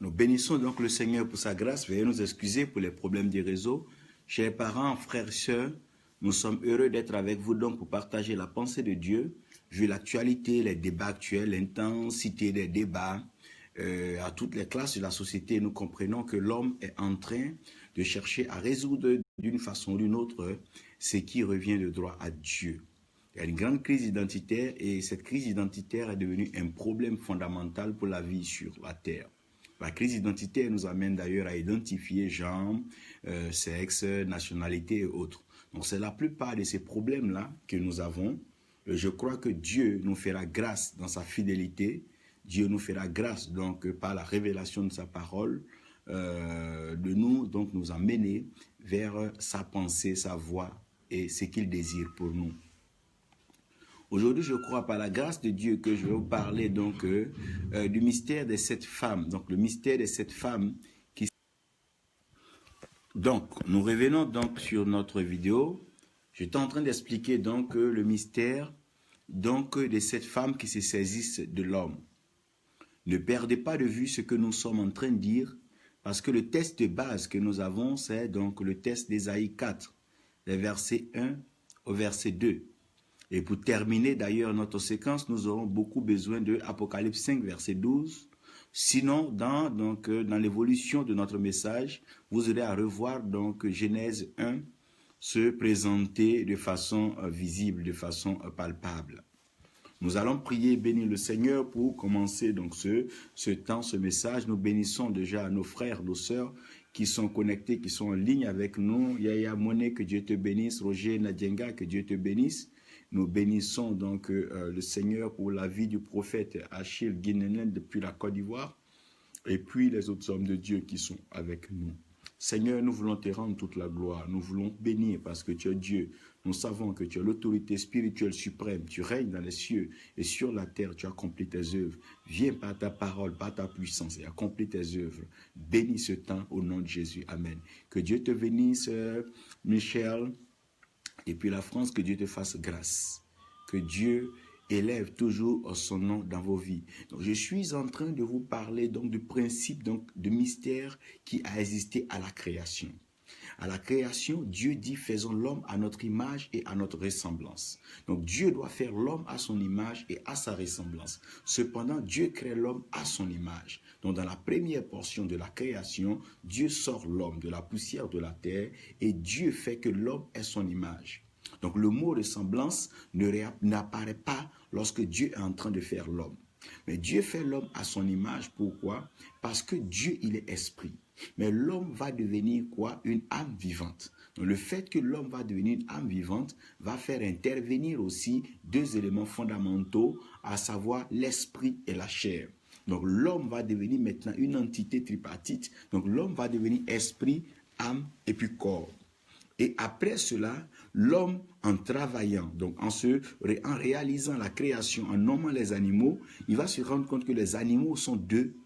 Nous bénissons donc le Seigneur pour sa grâce. Veuillez nous excuser pour les problèmes des réseaux. Chers parents, frères et sœurs, nous sommes heureux d'être avec vous donc pour partager la pensée de Dieu, vu l'actualité, les débats actuels, l'intensité des débats à toutes les classes de la société. Nous comprenons que l'homme est en train de chercher à résoudre d'une façon ou d'une autre ce qui revient de droit à Dieu. Il y a une grande crise identitaire et cette crise identitaire est devenue un problème fondamental pour la vie sur la terre. La crise identitaire nous amène d'ailleurs à identifier genre, sexe, nationalité et autres. Donc c'est la plupart de ces problèmes-là que nous avons. Je crois que Dieu nous fera grâce dans sa fidélité. Dieu nous fera grâce donc par la révélation de sa parole, de nous amener vers sa pensée, sa voie et ce qu'il désire pour nous. Aujourd'hui, je crois par la grâce de Dieu que je vais vous parler donc du mystère des 7 femmes. Donc le mystère des 7 femmes qui... Donc, nous revenons donc sur notre vidéo. J'étais en train d'expliquer donc le mystère donc des 7 femmes qui se saisissent de l'homme. Ne perdez pas de vue ce que nous sommes en train de dire, parce que le test de base que nous avons, c'est donc le test d'Ésaïe 4, les versets 1 au verset 2. Et pour terminer d'ailleurs notre séquence, nous aurons beaucoup besoin de Apocalypse 5, verset 12. Sinon, dans l'évolution de notre message, vous aurez à revoir donc Genèse 1 se présenter de façon visible, de façon palpable. Nous allons prier et bénir le Seigneur pour commencer donc ce temps, ce message. Nous bénissons déjà nos frères, nos sœurs qui sont connectés, qui sont en ligne avec nous. Yaya Moné, que Dieu te bénisse. Roger Nadienga, que Dieu te bénisse. Nous bénissons donc le Seigneur pour la vie du prophète Achille Guinenen depuis la Côte d'Ivoire et puis les autres hommes de Dieu qui sont avec nous. Seigneur, nous voulons te rendre toute la gloire. Nous voulons bénir parce que tu es Dieu. Nous savons que tu as l'autorité spirituelle suprême. Tu règnes dans les cieux et sur la terre, tu accomplis tes œuvres. Viens par ta parole, par ta puissance et accomplis tes œuvres. Bénis ce temps au nom de Jésus. Amen. Que Dieu te bénisse, Michel. Et puis la France, que Dieu te fasse grâce. Que Dieu élève toujours son nom dans vos vies. Donc, je suis en train de vous parler donc du principe donc de mystère qui a existé à la création. À la création, Dieu dit faisons l'homme à notre image et à notre ressemblance. Donc Dieu doit faire l'homme à son image et à sa ressemblance. Cependant, Dieu crée l'homme à son image. Donc dans la première portion de la création, Dieu sort l'homme de la poussière de la terre et Dieu fait que l'homme ait son image. Donc le mot ressemblance n'apparaît pas lorsque Dieu est en train de faire l'homme. Mais Dieu fait l'homme à son image. Pourquoi? Parce que Dieu, il est esprit. Mais l'homme va devenir quoi? Une âme vivante. Donc le fait que l'homme va devenir une âme vivante va faire intervenir aussi 2 éléments fondamentaux, à savoir l'esprit et la chair. Donc l'homme va devenir maintenant une entité tripartite. Donc l'homme va devenir esprit, âme et puis corps. Et après cela, l'homme en travaillant, donc en réalisant la création, en nommant les animaux, il va se rendre compte que les animaux sont deux,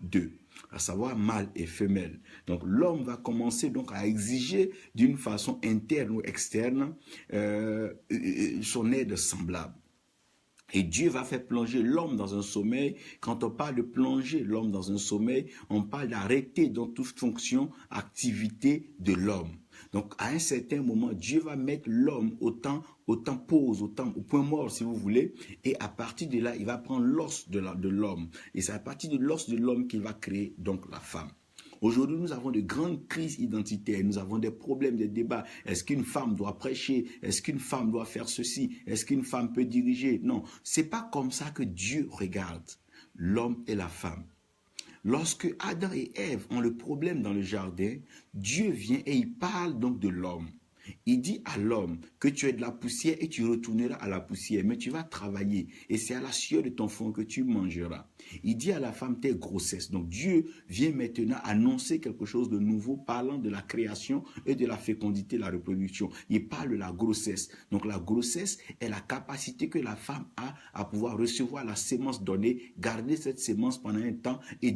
à savoir mâle et femelle. Donc l'homme va commencer donc à exiger d'une façon interne ou externe son aide semblable. Et Dieu va faire plonger l'homme dans un sommeil. Quand on parle de plonger l'homme dans un sommeil, on parle d'arrêter dans toute fonction, activité de l'homme. Donc, à un certain moment, Dieu va mettre l'homme au temps pause, au point mort, si vous voulez. Et à partir de là, il va prendre l'os de l'homme. Et c'est à partir de l'os de l'homme qu'il va créer donc la femme. Aujourd'hui, nous avons de grandes crises identitaires, nous avons des problèmes, des débats. Est-ce qu'une femme doit prêcher? Est-ce qu'une femme doit faire ceci? Est-ce qu'une femme peut diriger? Non, c'est pas comme ça que Dieu regarde l'homme et la femme. Lorsque Adam et Ève ont le problème dans le jardin, Dieu vient et il parle donc de l'homme. Il dit à l'homme que tu es de la poussière et tu retourneras à la poussière, mais tu vas travailler et c'est à la sueur de ton front que tu mangeras. Il dit à la femme tes grossesses. Donc Dieu vient maintenant annoncer quelque chose de nouveau parlant de la création et de la fécondité, la reproduction. Il parle de la grossesse. Donc la grossesse est la capacité que la femme a à pouvoir recevoir la sémence donnée, garder cette sémence pendant un temps et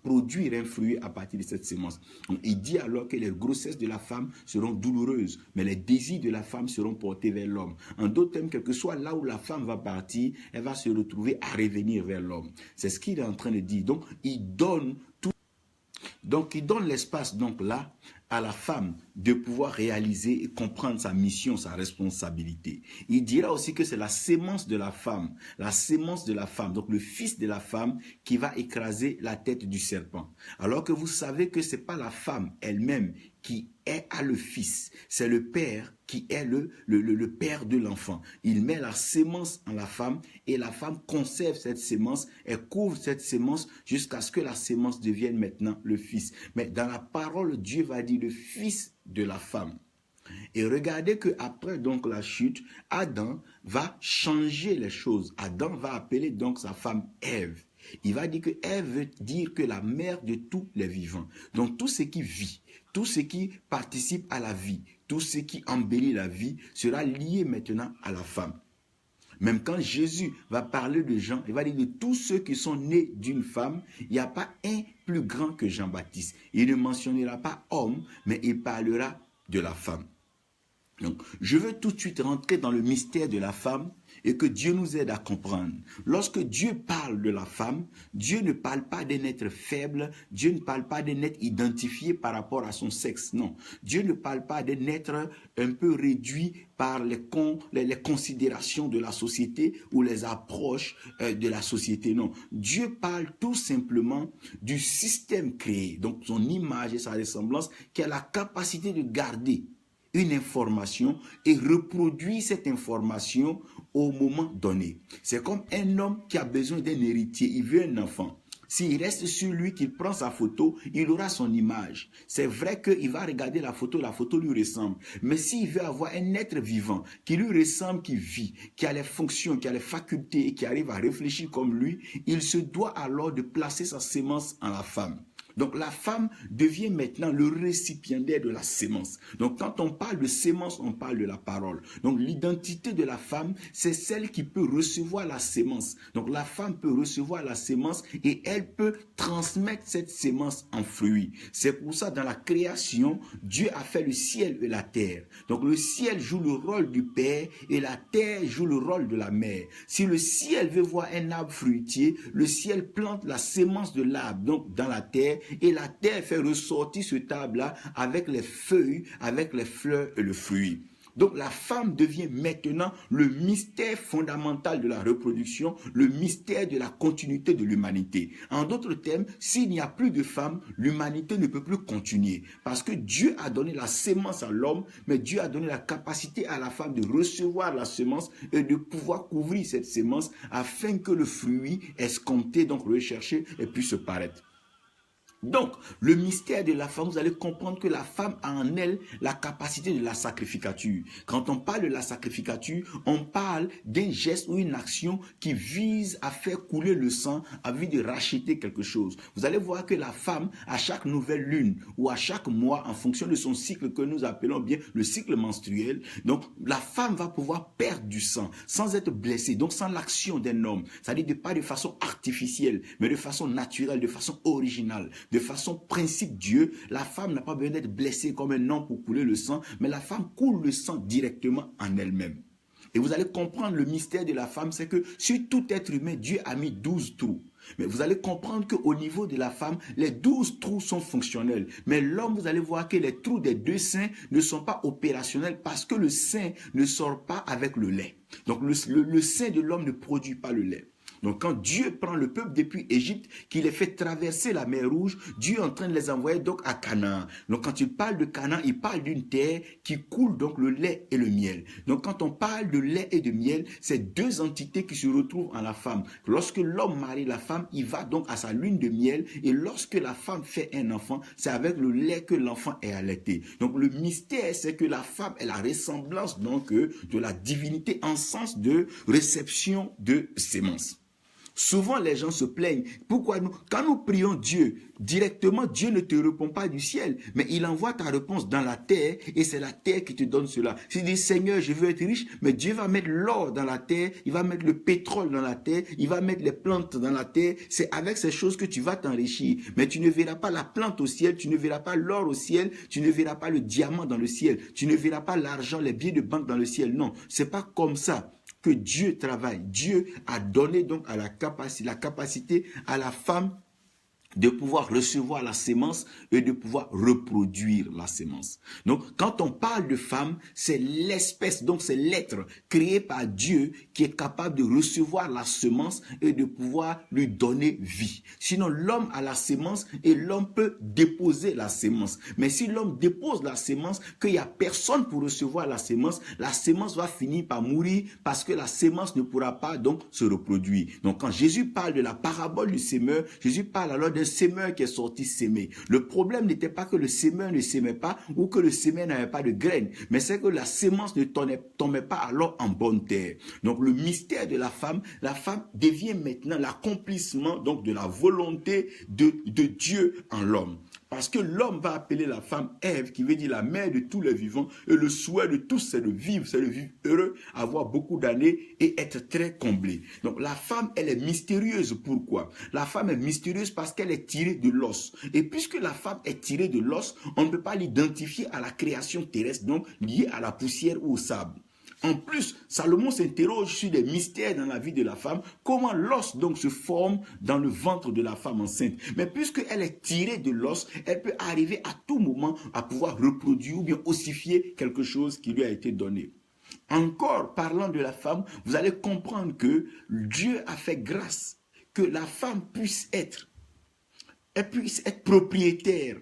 produire un fruit à partir de cette sémence. Donc, il dit alors que les grossesses de la femme seront douloureuses, mais les désirs de la femme seront portés vers l'homme. En d'autres termes, quel que soit là où la femme va partir, elle va se retrouver à revenir vers l'homme. C'est ce qu'il est en train de dire. Donc, il donne tout. Donc, il donne l'espace, donc là, à la femme de pouvoir réaliser et comprendre sa mission, sa responsabilité. Il dira aussi que c'est la sémence de la femme, donc le fils de la femme qui va écraser la tête du serpent. Alors que vous savez que c'est pas la femme elle-même qui a le fils, c'est le père qui est le père de l'enfant. Il met la sémence en la femme et la femme conserve cette sémence, elle couvre cette sémence jusqu'à ce que la sémence devienne maintenant le fils. Mais dans la parole, Dieu va dire le fils de la femme. Et regardez que après donc la chute, Adam va changer les choses. Adam va appeler donc sa femme Ève. Il va dire que Ève veut dire que la mère de tous les vivants. Donc tout ce qui vit, tout ce qui participe à la vie, tout ce qui embellit la vie sera lié maintenant à la femme. Même quand Jésus va parler de Jean, il va dire de tous ceux qui sont nés d'une femme, il n'y a pas un plus grand que Jean-Baptiste. Il ne mentionnera pas homme, mais il parlera de la femme. Donc, je veux tout de suite rentrer dans le mystère de la femme et que Dieu nous aide à comprendre. Lorsque Dieu parle de la femme, Dieu ne parle pas d'un être faible, Dieu ne parle pas d'un être identifié par rapport à son sexe, non. Dieu ne parle pas d'un être un peu réduit par les considérations de la société ou les approches de la société, non. Dieu parle tout simplement du système créé, donc son image et sa ressemblance, qui a la capacité de garder une information et reproduire cette information au moment donné. C'est comme un homme qui a besoin d'un héritier, il veut un enfant. S'il reste sur lui, qu'il prend sa photo, il aura son image. C'est vrai qu'il va regarder la photo lui ressemble. Mais s'il veut avoir un être vivant qui lui ressemble, qui vit, qui a les fonctions, qui a les facultés et qui arrive à réfléchir comme lui, il se doit alors de placer sa sémence en la femme. Donc la femme devient maintenant le récipiendaire de la sémence. Donc quand on parle de sémence, on parle de la parole. Donc l'identité de la femme, c'est celle qui peut recevoir la sémence. Donc la femme peut recevoir la sémence et elle peut transmettre cette sémence en fruit. C'est pour ça dans la création, Dieu a fait le ciel et la terre. Donc le ciel joue le rôle du père et la terre joue le rôle de la mère. Si le ciel veut voir un arbre fruitier, le ciel plante la sémence de l'arbre donc dans la terre. Et la terre fait ressortir ce arbre-là avec les feuilles, avec les fleurs et le fruit. Donc la femme devient maintenant le mystère fondamental de la reproduction, le mystère de la continuité de l'humanité. En d'autres termes, s'il n'y a plus de femme, l'humanité ne peut plus continuer. Parce que Dieu a donné la sémence à l'homme, mais Dieu a donné la capacité à la femme de recevoir la semence et de pouvoir couvrir cette sémence afin que le fruit escompté, donc recherché, puisse paraître. Donc, le mystère de la femme, vous allez comprendre que la femme a en elle la capacité de la sacrificature. Quand on parle de la sacrificature, on parle d'un geste ou une action qui vise à faire couler le sang, à vue de racheter quelque chose. Vous allez voir que la femme, à chaque nouvelle lune ou à chaque mois, en fonction de son cycle que nous appelons bien le cycle menstruel, donc la femme va pouvoir perdre du sang sans être blessée, donc sans l'action d'un homme. C'est-à-dire pas de façon artificielle, mais de façon naturelle, de façon originale. De façon principe Dieu, la femme n'a pas besoin d'être blessée comme un homme pour couler le sang, mais la femme coule le sang directement en elle-même. Et vous allez comprendre le mystère de la femme, c'est que sur tout être humain, Dieu a mis 12 trous. Mais vous allez comprendre qu'au niveau de la femme, les 12 trous sont fonctionnels. Mais l'homme, vous allez voir que les trous des deux seins ne sont pas opérationnels parce que le sein ne sort pas avec le lait. Donc le sein de l'homme ne produit pas le lait. Donc quand Dieu prend le peuple depuis Égypte, qu'il les fait traverser la mer Rouge, Dieu est en train de les envoyer donc à Canaan. Donc quand il parle de Canaan, il parle d'une terre qui coule donc le lait et le miel. Donc quand on parle de lait et de miel, c'est deux entités qui se retrouvent en la femme. Lorsque l'homme marie la femme, il va donc à sa lune de miel et lorsque la femme fait un enfant, c'est avec le lait que l'enfant est allaité. Donc le mystère, c'est que la femme est la ressemblance donc de la divinité en sens de réception de sémence. Souvent, les gens se plaignent. Pourquoi quand nous prions Dieu, directement, Dieu ne te répond pas du ciel, mais il envoie ta réponse dans la terre et c'est la terre qui te donne cela. Si tu dis, Seigneur, je veux être riche, mais Dieu va mettre l'or dans la terre, il va mettre le pétrole dans la terre, il va mettre les plantes dans la terre. C'est avec ces choses que tu vas t'enrichir. Mais tu ne verras pas la plante au ciel, tu ne verras pas l'or au ciel, tu ne verras pas le diamant dans le ciel, tu ne verras pas l'argent, les billets de banque dans le ciel. Non, c'est pas comme ça que Dieu travaille. Dieu a donné donc à la capacité à la femme de pouvoir recevoir la sémence et de pouvoir reproduire la sémence. Donc, quand on parle de femme, c'est l'espèce, donc c'est l'être créé par Dieu qui est capable de recevoir la semence et de pouvoir lui donner vie. Sinon, l'homme a la sémence et l'homme peut déposer la sémence. Mais si l'homme dépose la sémence, qu'il n'y a personne pour recevoir la sémence va finir par mourir parce que la sémence ne pourra pas donc se reproduire. Donc, quand Jésus parle de la parabole du semeur, Jésus parle alors d'un semeur qui est sorti s'aimer. Le problème n'était pas que le semeur ne s'aimait pas ou que le semeur n'avait pas de graines, mais c'est que la sémence ne tombait pas alors en bonne terre. Donc le mystère de la femme devient maintenant l'accomplissement donc de la volonté de Dieu en l'homme. Parce que l'homme va appeler la femme Ève, qui veut dire la mère de tous les vivants, et le souhait de tous, c'est de vivre heureux, avoir beaucoup d'années et être très comblé. Donc la femme, elle est mystérieuse. Pourquoi? La femme est mystérieuse parce qu'elle est tirée de l'os. Et puisque la femme est tirée de l'os, on ne peut pas l'identifier à la création terrestre, donc liée à la poussière ou au sable. En plus, Salomon s'interroge sur des mystères dans la vie de la femme, comment l'os donc se forme dans le ventre de la femme enceinte. Mais puisqu'elle est tirée de l'os, elle peut arriver à tout moment à pouvoir reproduire ou bien ossifier quelque chose qui lui a été donné. Encore, parlant de la femme, vous allez comprendre que Dieu a fait grâce que la femme puisse être propriétaire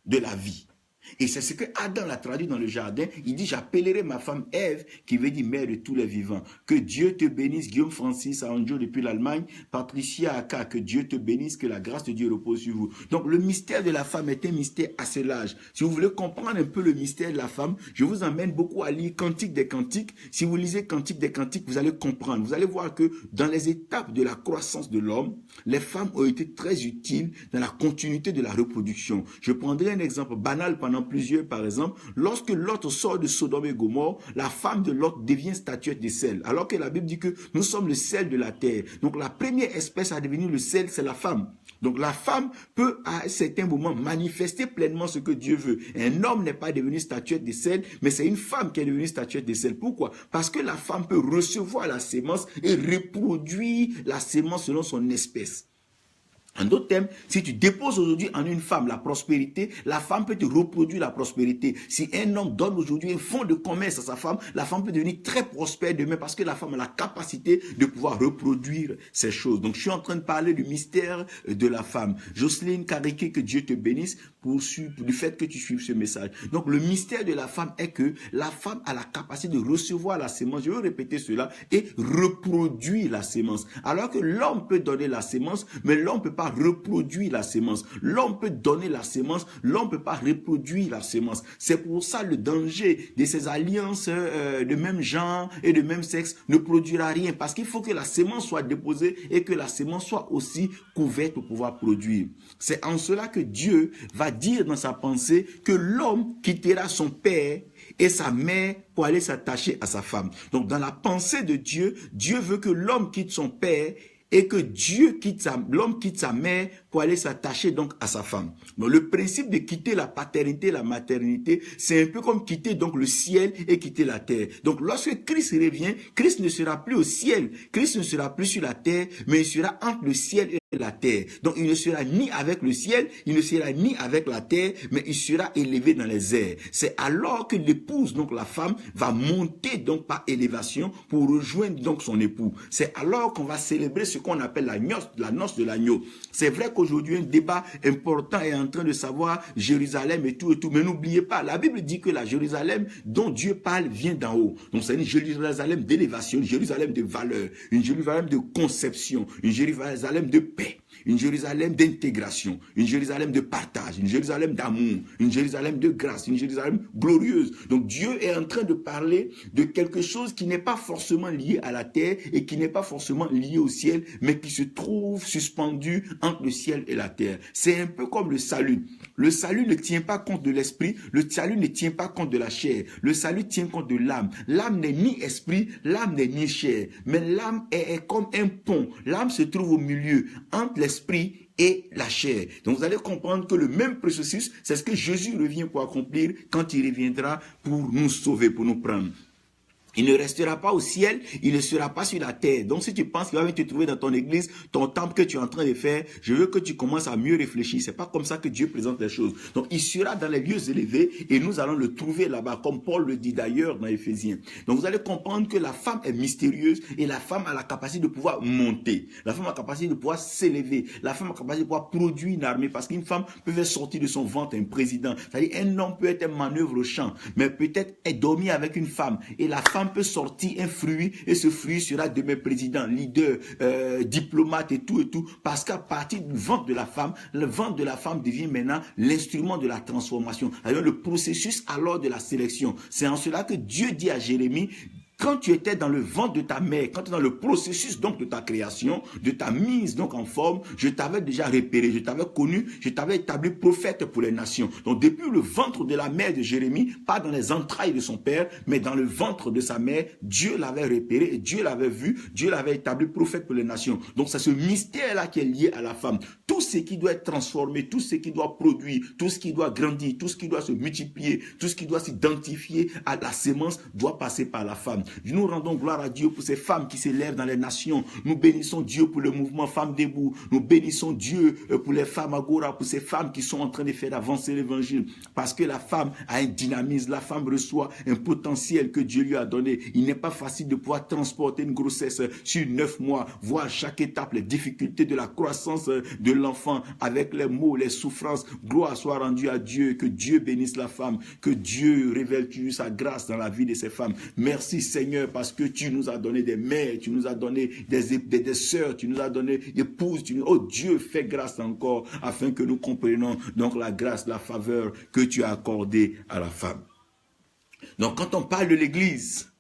de la vie. Et c'est ce que Adam l'a traduit dans le jardin. Il dit, j'appellerai ma femme Ève, qui veut dire mère de tous les vivants. Que Dieu te bénisse, Guillaume Francis, Anjo depuis l'Allemagne, Patricia Aka, que Dieu te bénisse, que la grâce de Dieu repose sur vous. Donc le mystère de la femme est un mystère assez large. Si vous voulez comprendre un peu le mystère de la femme, je vous emmène beaucoup à lire Cantique des Cantiques. Si vous lisez Cantique des Cantiques, vous allez comprendre. Vous allez voir que dans les étapes de la croissance de l'homme, les femmes ont été très utiles dans la continuité de la reproduction. Je prendrai un exemple banal pendant plusieurs, par exemple, lorsque Lot sort de Sodome et Gomorrhe, la femme de Lot devient statuette de sel, alors que la Bible dit que nous sommes le sel de la terre. Donc la première espèce à devenir le sel, c'est la femme. Donc la femme peut à un certain moment manifester pleinement ce que Dieu veut. Un homme n'est pas devenu statuette de sel, mais c'est une femme qui est devenue statuette de sel. Pourquoi? Parce que la femme peut recevoir la sémence et reproduire la sémence selon son espèce. En d'autres termes, si tu déposes aujourd'hui en une femme la prospérité, la femme peut te reproduire la prospérité. Si un homme donne aujourd'hui un fonds de commerce à sa femme, la femme peut devenir très prospère demain parce que la femme a la capacité de pouvoir reproduire ces choses. Donc, je suis en train de parler du mystère de la femme. Jocelyne Kariki, que Dieu te bénisse du fait que tu suives ce message. Donc, le mystère de la femme est que la femme a la capacité de recevoir la sémence, je veux répéter cela, et reproduire la sémence. Alors que l'homme peut donner la sémence, mais l'homme ne peut pas reproduire la sémence. L'homme peut donner la sémence, l'homme ne peut pas reproduire la sémence. C'est pour ça le danger de ces alliances de même genre et de même sexe ne produira rien, parce qu'il faut que la sémence soit déposée et que la sémence soit aussi couverte pour pouvoir produire. C'est en cela que Dieu va dire dans sa pensée que l'homme quittera son père et sa mère pour aller s'attacher à sa femme. Donc dans la pensée de Dieu, Dieu veut que l'homme quitte son père et que l'homme quitte sa mère pour aller s'attacher donc à sa femme. Donc le principe de quitter la paternité et la maternité, c'est un peu comme quitter donc le ciel et quitter la terre. Donc lorsque Christ revient, Christ ne sera plus au ciel, Christ ne sera plus sur la terre, mais il sera entre le ciel et la terre. Donc il ne sera ni avec le ciel, il ne sera ni avec la terre, mais il sera élevé dans les airs. C'est alors que l'épouse, donc la femme, va monter donc par élévation pour rejoindre donc son époux. C'est alors qu'on va célébrer ce qu'on appelle la noce de l'agneau. C'est vrai qu'aujourd'hui un débat important est en train de savoir Jérusalem et tout, mais n'oubliez pas, la Bible dit que la Jérusalem dont Dieu parle vient d'en haut. Donc c'est une Jérusalem d'élévation, une Jérusalem de valeur, une Jérusalem de conception, une Jérusalem de paix, une Jérusalem d'intégration, une Jérusalem de partage, une Jérusalem d'amour, une Jérusalem de grâce, une Jérusalem glorieuse. Donc Dieu est en train de parler de quelque chose qui n'est pas forcément lié à la terre et qui n'est pas forcément lié au ciel, mais qui se trouve suspendu entre le ciel et la terre. C'est un peu comme le salut. Le salut ne tient pas compte de l'esprit, le salut ne tient pas compte de la chair, le salut tient compte de l'âme. L'âme n'est ni esprit, l'âme n'est ni chair, mais l'âme est comme un pont. L'âme se trouve au milieu entre l'esprit et la chair. Donc vous allez comprendre que le même processus, c'est ce que Jésus revient pour accomplir quand il reviendra pour nous sauver, pour nous prendre. Il ne restera pas au ciel, il ne sera pas sur la terre. Donc si tu penses qu'il va venir te trouver dans ton église, ton temple que tu es en train de faire, je veux que tu commences à mieux réfléchir. C'est pas comme ça que Dieu présente les choses. Donc il sera dans les lieux élevés et nous allons le trouver là-bas, comme Paul le dit d'ailleurs dans Éphésiens. Donc vous allez comprendre que la femme est mystérieuse et la femme a la capacité de pouvoir monter. La femme a la capacité de pouvoir s'élever. La femme a la capacité de pouvoir produire une armée parce qu'une femme peut faire sortir de son ventre un président. C'est-à-dire un homme peut être un manœuvre au champ, mais peut-être est dormi avec une femme et la femme peut sortir un fruit et ce fruit sera demain président, leader, diplomate et tout, parce qu'à partir du ventre de la femme, le ventre de la femme devient maintenant l'instrument de la transformation, alors le processus alors de la sélection. C'est en cela que Dieu dit à Jérémie, quand tu étais dans le ventre de ta mère, quand tu es dans le processus donc de ta création, de ta mise donc en forme, je t'avais déjà repéré, je t'avais connu, je t'avais établi prophète pour les nations. Donc depuis le ventre de la mère de Jérémie, pas dans les entrailles de son père, mais dans le ventre de sa mère, Dieu l'avait repéré et Dieu l'avait vu, Dieu l'avait établi prophète pour les nations. Donc c'est ce mystère-là qui est lié à la femme. Tout ce qui doit être transformé, tout ce qui doit produire, tout ce qui doit grandir, tout ce qui doit se multiplier, tout ce qui doit s'identifier à la sémence doit passer par la femme. Nous rendons gloire à Dieu pour ces femmes qui s'élèvent dans les nations. Nous bénissons Dieu pour le mouvement Femmes Debout. Nous bénissons Dieu pour les femmes Agora, pour ces femmes qui sont en train de faire avancer l'évangile. Parce que la femme a un dynamisme, la femme reçoit un potentiel que Dieu lui a donné. Il n'est pas facile de pouvoir transporter une grossesse sur 9 mois, voir à chaque étape les difficultés de la croissance de l'enfant avec les maux, les souffrances. Gloire soit rendue à Dieu, que Dieu bénisse la femme, que Dieu révèle sa grâce dans la vie de ces femmes. Merci Seigneur parce que tu nous as donné des mères, tu nous as donné des sœurs, tu nous as donné des épouses. Oh Dieu, fais grâce encore afin que nous comprenions donc la grâce, la faveur que tu as accordée à la femme. Donc quand on parle de l'église,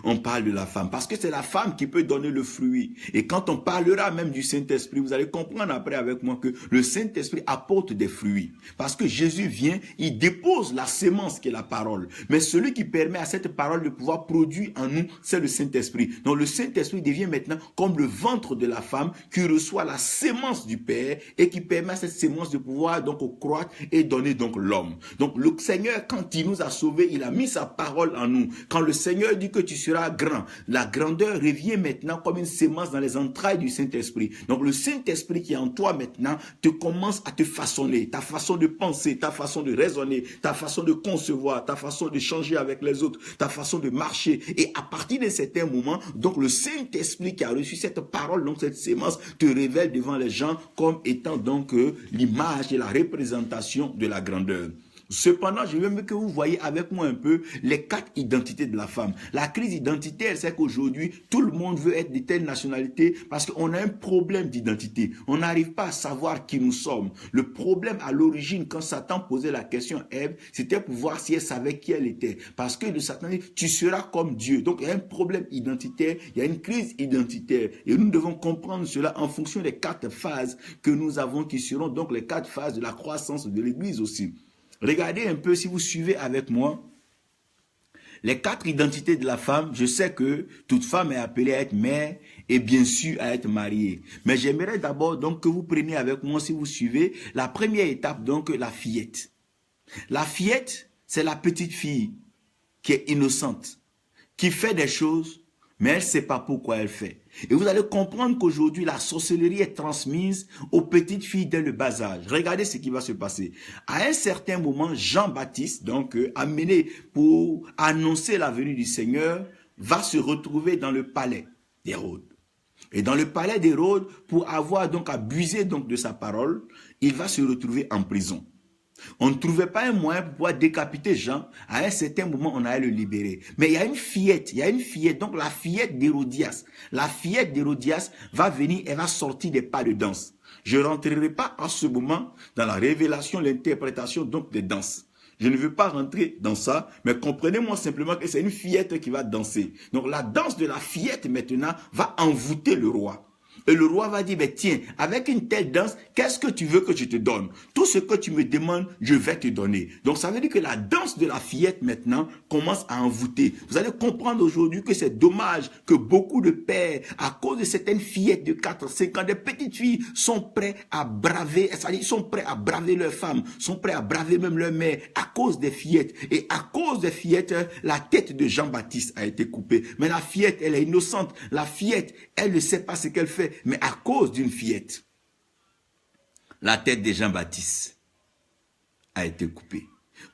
on parle de la femme, parce que c'est la femme qui peut donner le fruit. Et quand on parlera même du Saint-Esprit, vous allez comprendre après avec moi que le Saint-Esprit apporte des fruits. Parce que Jésus vient, il dépose la sémence qui est la parole. Mais celui qui permet à cette parole de pouvoir produire en nous, c'est le Saint-Esprit. Donc le Saint-Esprit devient maintenant comme le ventre de la femme qui reçoit la sémence du Père et qui permet à cette sémence de pouvoir donc croître et donner donc l'homme. Donc le Seigneur, quand il nous a sauvés, il a mis sa parole en nous. Quand le Seigneur dit que tu seras grand, la grandeur revient maintenant comme une sémence dans les entrailles du Saint-Esprit. Donc le Saint-Esprit qui est en toi maintenant te commence à te façonner, ta façon de penser, ta façon de raisonner, ta façon de concevoir, ta façon de changer avec les autres, ta façon de marcher. Et à partir de certains moments, donc le Saint-Esprit qui a reçu cette parole, donc cette sémence, te révèle devant les gens comme étant donc l'image et la représentation de la grandeur. Cependant, je veux que vous voyez avec moi un peu les 4 identités de la femme. La crise identitaire, c'est qu'aujourd'hui, tout le monde veut être de telle nationalité parce qu'on a un problème d'identité. On n'arrive pas à savoir qui nous sommes. Le problème à l'origine, quand Satan posait la question à Ève, c'était pour voir si elle savait qui elle était. Parce que le Satan dit, tu seras comme Dieu. Donc, il y a un problème identitaire, il y a une crise identitaire. Et nous devons comprendre cela en fonction des 4 phases que nous avons, qui seront donc les 4 phases de la croissance de l'Église aussi. Regardez un peu, si vous suivez avec moi, les 4 identités de la femme. Je sais que toute femme est appelée à être mère et bien sûr à être mariée. Mais j'aimerais d'abord donc que vous preniez avec moi, si vous suivez, la première étape, donc la fillette. La fillette, c'est la petite fille qui est innocente, qui fait des choses, mais elle ne sait pas pourquoi elle fait. Et vous allez comprendre qu'aujourd'hui, la sorcellerie est transmise aux petites filles dès le bas âge. Regardez ce qui va se passer. À un certain moment, Jean-Baptiste, donc amené pour annoncer la venue du Seigneur, va se retrouver dans le palais d'Hérode. Et dans le palais d'Hérode, pour avoir donc abusé donc de sa parole, il va se retrouver en prison. On ne trouvait pas un moyen pour pouvoir décapiter Jean. À un certain moment, on allait le libérer. Mais il y a une fillette, donc la fillette d'Hérodias. La fillette d'Hérodias va venir, elle va sortir des pas de danse. Je ne rentrerai pas en ce moment dans la révélation, l'interprétation donc des danses. Je ne veux pas rentrer dans ça, mais comprenez-moi simplement que c'est une fillette qui va danser. Donc la danse de la fillette maintenant va envoûter le roi. Et le roi va dire, mais tiens, avec une telle danse, qu'est-ce que tu veux que je te donne? Tout ce que tu me demandes, je vais te donner. Donc ça veut dire que la danse de la fillette maintenant commence à envoûter. Vous allez comprendre aujourd'hui que c'est dommage que beaucoup de pères, à cause de certaines fillettes de 4, 5 ans, des petites filles, sont prêts à braver, c'est-à-dire ils sont prêts à braver leurs femmes, sont prêts à braver même leur mère à cause des fillettes. Et à cause des fillettes, la tête de Jean-Baptiste a été coupée. Mais la fillette, elle est innocente. La fillette, elle ne sait pas ce qu'elle fait. Mais à cause d'une fillette, la tête de Jean-Baptiste a été coupée.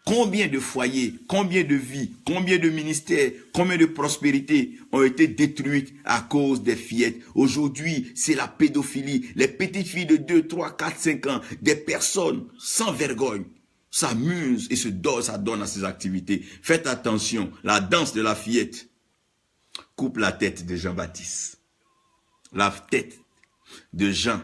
Combien de foyers, combien de vies, combien de ministères, combien de prospérités ont été détruites à cause des fillettes. Aujourd'hui, c'est la pédophilie. Les petites filles de 2, 3, 4, 5 ans, des personnes sans vergogne, s'amusent et s'adonnent à ces activités. Faites attention, la danse de la fillette coupe la tête de Jean-Baptiste. La tête de Jean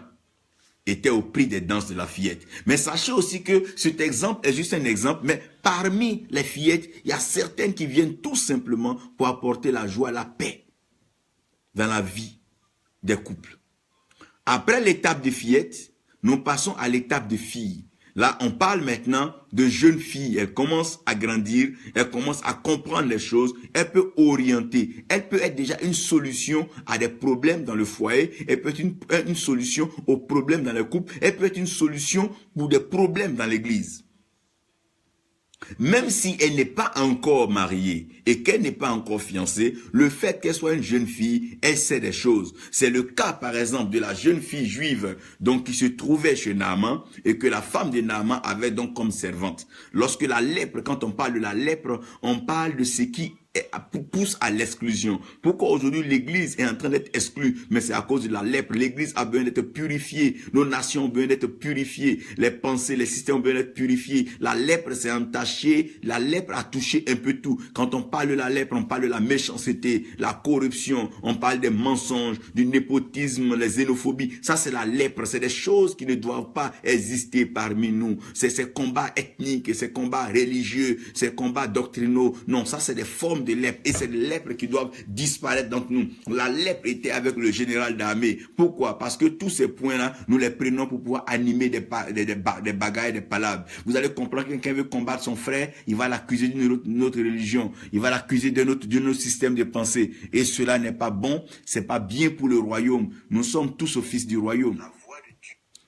était au prix des danses de la fillette. Mais sachez aussi que cet exemple est juste un exemple, mais parmi les fillettes, il y a certaines qui viennent tout simplement pour apporter la joie, la paix dans la vie des couples. Après l'étape de fillette, nous passons à l'étape de fille. Là, on parle maintenant de jeunes filles. Elles commencent à grandir, elles commencent à comprendre les choses, elles peuvent orienter. Elle peut être déjà une solution à des problèmes dans le foyer, elle peut être une solution aux problèmes dans le couple, elle peut être une solution pour des problèmes dans l'église. Même si elle n'est pas encore mariée et qu'elle n'est pas encore fiancée, le fait qu'elle soit une jeune fille, elle sait des choses. C'est le cas par exemple de la jeune fille juive donc qui se trouvait chez Naaman et que la femme de Naaman avait donc comme servante. Lorsque la lèpre, quand on parle de la lèpre, on parle de ce qui pousse à l'exclusion. Pourquoi aujourd'hui l'église est en train d'être exclue? Mais c'est à cause de la lèpre. L'église a besoin d'être purifiée. Nos nations ont besoin d'être purifiées. Les pensées, les systèmes ont besoin d'être purifiés. La lèpre s'est entachée. La lèpre a touché un peu tout. Quand on parle de la lèpre, on parle de la méchanceté, la corruption, on parle des mensonges, du népotisme, les xénophobies. Ça, c'est la lèpre. C'est des choses qui ne doivent pas exister parmi nous. C'est ces combats ethniques, ces combats religieux, ces combats doctrinaux. Non, ça, c'est des formes de lèpre, et c'est des lèpres qui doivent disparaître d'entre nous. La lèpre était avec le général d'armée. Pourquoi? Parce que tous ces points-là, nous les prenons pour pouvoir animer des bagailles, des palabres. Vous allez comprendre que quelqu'un veut combattre son frère, il va l'accuser d'une autre religion, il va l'accuser d'un autre système de pensée. Et cela n'est pas bon, c'est pas bien pour le royaume. Nous sommes tous au fils du royaume.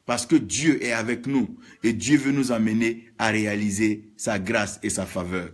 Parce que Dieu est avec nous et Dieu veut nous amener à réaliser sa grâce et sa faveur.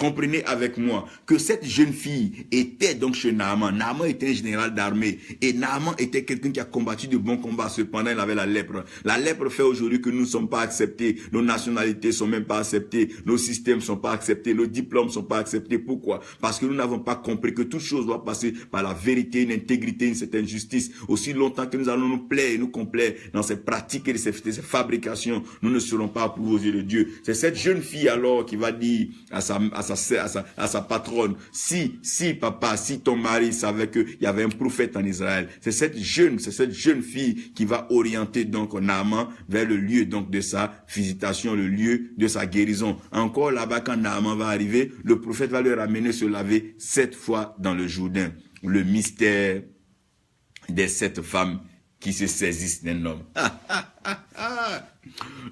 Comprenez avec moi que cette jeune fille était donc chez Naaman. Naaman était un général d'armée. Et Naaman était quelqu'un qui a combattu de bons combats. Cependant, il avait la lèpre. La lèpre fait aujourd'hui que nous ne sommes pas acceptés. Nos nationalités ne sont même pas acceptées. Nos systèmes ne sont pas acceptés. Nos diplômes ne sont pas acceptés. Pourquoi? Parce que nous n'avons pas compris que toute chose doit passer par la vérité, une intégrité, une certaine justice. Aussi longtemps que nous allons nous plaire et nous complaire dans ces pratiques et ces fabrications, nous ne serons pas approuvés aux yeux de Dieu. C'est cette jeune fille alors qui va dire à sa patronne, si papa, si ton mari savait qu'il y avait un prophète en Israël, c'est cette jeune fille qui va orienter donc Naaman vers le lieu donc de sa visitation, le lieu de sa guérison. Encore là-bas, quand Naaman va arriver, le prophète va le ramener se laver 7 fois dans le Jourdain. Le mystère des 7 femmes qui se saisissent d'un homme.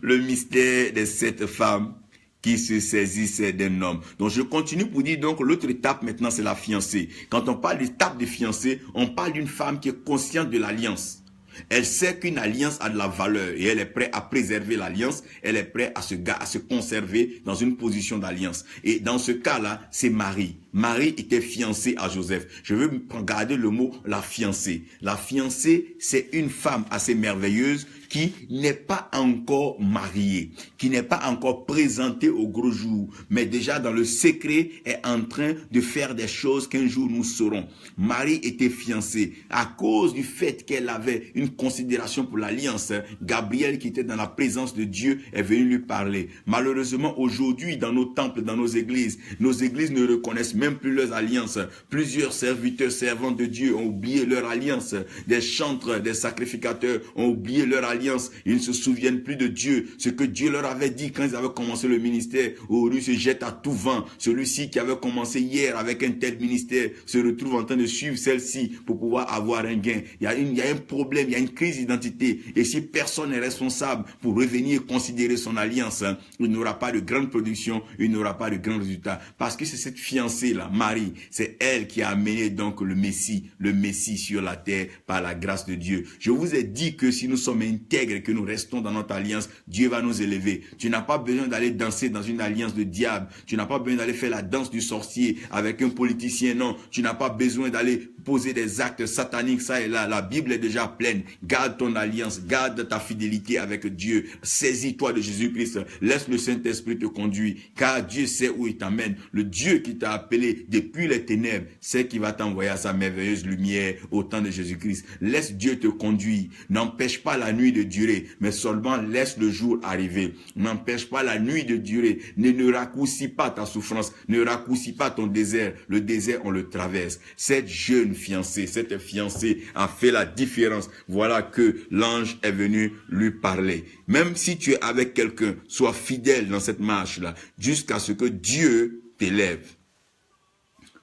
Le mystère des 7 femmes qui se saisissent d'un homme. Donc je continue pour dire donc l'autre étape maintenant c'est la fiancée. Quand on parle d'étape de fiancée, on parle d'une femme qui est consciente de l'alliance. Elle sait qu'une alliance a de la valeur et elle est prête à préserver l'alliance, elle est prête à se conserver dans une position d'alliance. Et dans ce cas-là, c'est Marie. Marie était fiancée à Joseph. Je veux garder le mot la fiancée. La fiancée, c'est une femme assez merveilleuse qui n'est pas encore mariée, qui n'est pas encore présentée au gros jour, mais déjà dans le secret est en train de faire des choses qu'un jour nous saurons. Marie était fiancée à cause du fait qu'elle avait une considération pour l'alliance. Gabriel, qui était dans la présence de Dieu, est venu lui parler. Malheureusement, aujourd'hui, dans nos temples, dans nos églises ne reconnaissent même plus leurs alliances. Plusieurs serviteurs, servantes de Dieu ont oublié leur alliance. Des chantres, des sacrificateurs ont oublié leur alliance. alliance. Ils ne se souviennent plus de Dieu. Ce que Dieu leur avait dit quand ils avaient commencé le ministère. Aujourd'hui, se jette à tout vent. Celui-ci qui avait commencé hier avec un tel ministère se retrouve en train de suivre celle-ci pour pouvoir avoir un gain. Il y a un problème, il y a une crise d'identité. Et si personne n'est responsable pour revenir considérer son alliance, il n'aura pas de grande production, il n'aura pas de grands résultats. Parce que c'est cette fiancée-là, Marie, c'est elle qui a amené donc le Messie sur la terre par la grâce de Dieu. Je vous ai dit que si nous sommes intègres, que nous restons dans notre alliance, Dieu va nous élever. Tu n'as pas besoin d'aller danser dans une alliance de diable. Tu n'as pas besoin d'aller faire la danse du sorcier avec un politicien, non. Tu n'as pas besoin d'aller poser des actes sataniques, ça et là. La Bible est déjà pleine. Garde ton alliance, garde ta fidélité avec Dieu. Saisis-toi de Jésus-Christ. Laisse le Saint-Esprit te conduire, car Dieu sait où il t'amène. Le Dieu qui t'a appelé depuis les ténèbres, c'est qui va t'envoyer à sa merveilleuse lumière au temps de Jésus-Christ. Laisse Dieu te conduire. N'empêche pas la nuit de durer, mais seulement laisse le jour arriver. N'empêche pas la nuit de durer. Ne raccourcis pas ta souffrance. Ne raccourcis pas ton désert. Le désert, on le traverse. Cette jeune fiancée, cette fiancée a fait la différence. Voilà que l'ange est venu lui parler. Même si tu es avec quelqu'un, sois fidèle dans cette marche-là, jusqu'à ce que Dieu t'élève.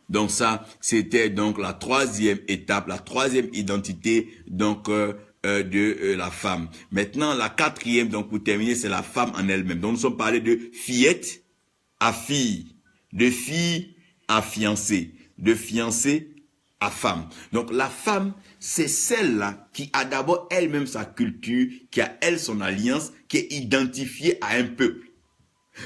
Donc ça, c'était donc la troisième étape, la troisième identité donc de la femme. Maintenant, la quatrième, donc pour terminer, c'est la femme en elle-même. Donc nous sommes parlé de fillette à fille, de fille à fiancée, de fiancée à femme. Donc la femme, c'est celle-là qui a d'abord elle-même sa culture, qui a elle son alliance, qui est identifiée à un peuple.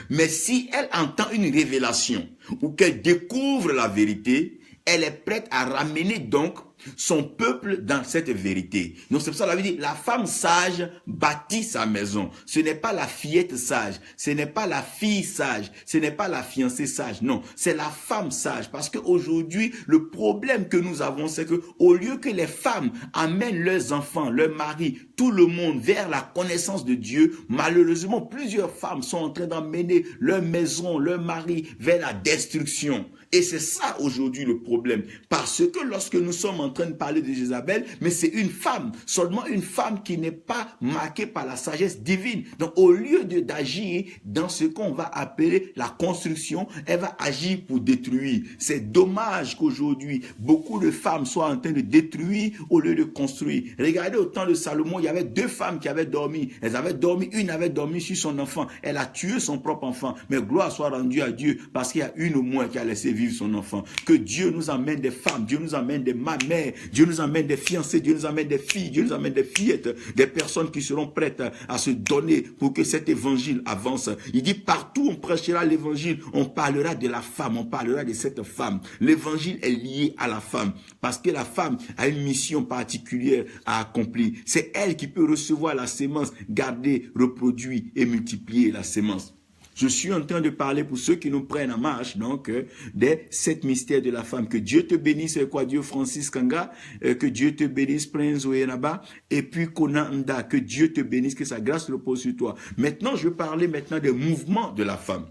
Mais si elle entend une révélation ou qu'elle découvre la vérité, elle est prête à ramener donc son peuple dans cette vérité. Donc c'est pour ça que la Bible dit, la femme sage bâtit sa maison. Ce n'est pas la fillette sage, ce n'est pas la fille sage, ce n'est pas la fiancée sage. Non, c'est la femme sage. Parce qu'aujourd'hui, le problème que nous avons, c'est que au lieu que les femmes amènent leurs enfants, leurs maris, tout le monde vers la connaissance de Dieu, malheureusement, plusieurs femmes sont en train d'emmener leur maison, leur mari vers la destruction. Et c'est ça aujourd'hui le problème. Parce que lorsque nous sommes en train de parler de Jézabel, mais c'est une femme, seulement une femme qui n'est pas marquée par la sagesse divine. Donc au lieu d'agir dans ce qu'on va appeler la construction, elle va agir pour détruire. C'est dommage qu'aujourd'hui, beaucoup de femmes soient en train de détruire au lieu de construire. Regardez au temps de Salomon, il y avait deux femmes qui avaient dormi. Elles avaient dormi, une avait dormi sur son enfant. Elle a tué son propre enfant. Mais gloire soit rendue à Dieu parce qu'il y a une au moins qui a laissé vivre son enfant. Que Dieu nous amène des femmes, Dieu nous amène des mamères, Dieu nous amène des fiancées, Dieu nous amène des filles, Dieu nous amène des fillettes, des personnes qui seront prêtes à se donner pour que cet évangile avance. Il dit partout on prêchera l'évangile, on parlera de la femme, on parlera de cette femme. L'évangile est lié à la femme parce que la femme a une mission particulière à accomplir. C'est elle qui peut recevoir la sémence, garder, reproduire et multiplier la sémence. Je suis en train de parler pour ceux qui nous prennent en marche, donc, des 7 mystères de la femme. Que Dieu te bénisse, quoi, Dieu Francis Kanga, que Dieu te bénisse, Prince Oyenaba, et puis Konanda, que Dieu te bénisse, que sa grâce repose sur toi. Maintenant, je vais parler maintenant des mouvements de la femme.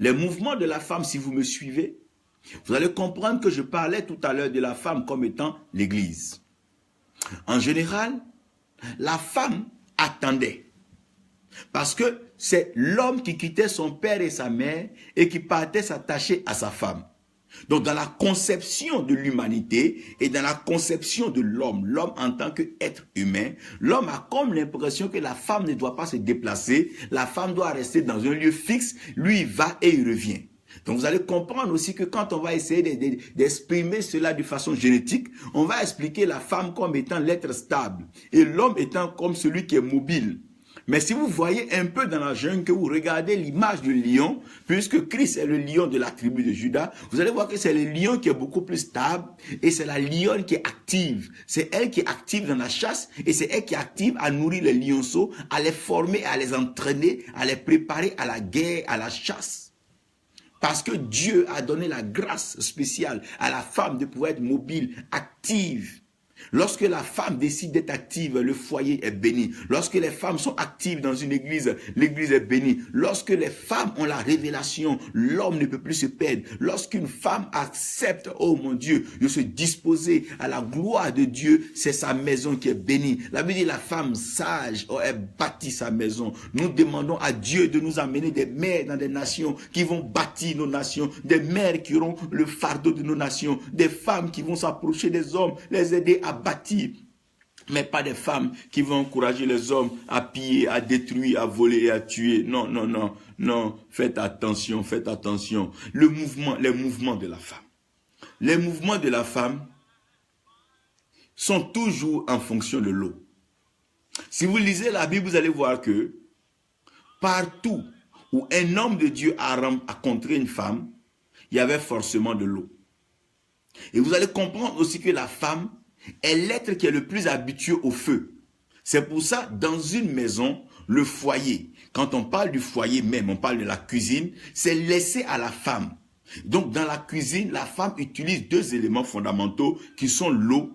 Les mouvements de la femme, si vous me suivez, vous allez comprendre que je parlais tout à l'heure de la femme comme étant l'Église. En général, la femme attendait. Parce que c'est l'homme qui quittait son père et sa mère et qui partait s'attacher à sa femme. Donc dans la conception de l'humanité et dans la conception de l'homme, l'homme en tant qu'être humain, l'homme a comme l'impression que la femme ne doit pas se déplacer, la femme doit rester dans un lieu fixe, lui il va et il revient. Donc vous allez comprendre aussi que quand on va essayer d'exprimer cela de façon génétique, on va expliquer la femme comme étant l'être stable et l'homme étant comme celui qui est mobile. Mais si vous voyez un peu dans la jungle, que vous regardez l'image du lion, puisque Christ est le lion de la tribu de Juda, vous allez voir que c'est le lion qui est beaucoup plus stable et c'est la lionne qui est active. C'est elle qui est active dans la chasse et c'est elle qui est active à nourrir les lionceaux, à les former, à les entraîner, à les préparer à la guerre, à la chasse. Parce que Dieu a donné la grâce spéciale à la femme de pouvoir être mobile, active. Lorsque la femme décide d'être active, le foyer est béni. Lorsque les femmes sont actives dans une église, l'église est bénie. Lorsque les femmes ont la révélation, l'homme ne peut plus se perdre. Lorsqu'une femme accepte, oh mon Dieu, de se disposer à la gloire de Dieu, c'est sa maison qui est bénie. La Bible dit la femme sage, oh, elle bâtit sa maison. Nous demandons à Dieu de nous amener des mères dans des nations qui vont bâtir nos nations, des mères qui auront le fardeau de nos nations, des femmes qui vont s'approcher des hommes, les aider à bâtir, mais pas des femmes qui vont encourager les hommes à piller, à détruire, à voler et à tuer. Non, non, non, non. Faites attention, faites attention. Les mouvements de la femme. Les mouvements de la femme sont toujours en fonction de l'eau. Si vous lisez la Bible, vous allez voir que partout où un homme de Dieu a rencontré une femme, il y avait forcément de l'eau. Et vous allez comprendre aussi que la femme est l'être qui est le plus habitué au feu. C'est pour ça, dans une maison, le foyer, quand on parle du foyer même, on parle de la cuisine, c'est laissé à la femme. Donc, dans la cuisine, la femme utilise deux éléments fondamentaux qui sont l'eau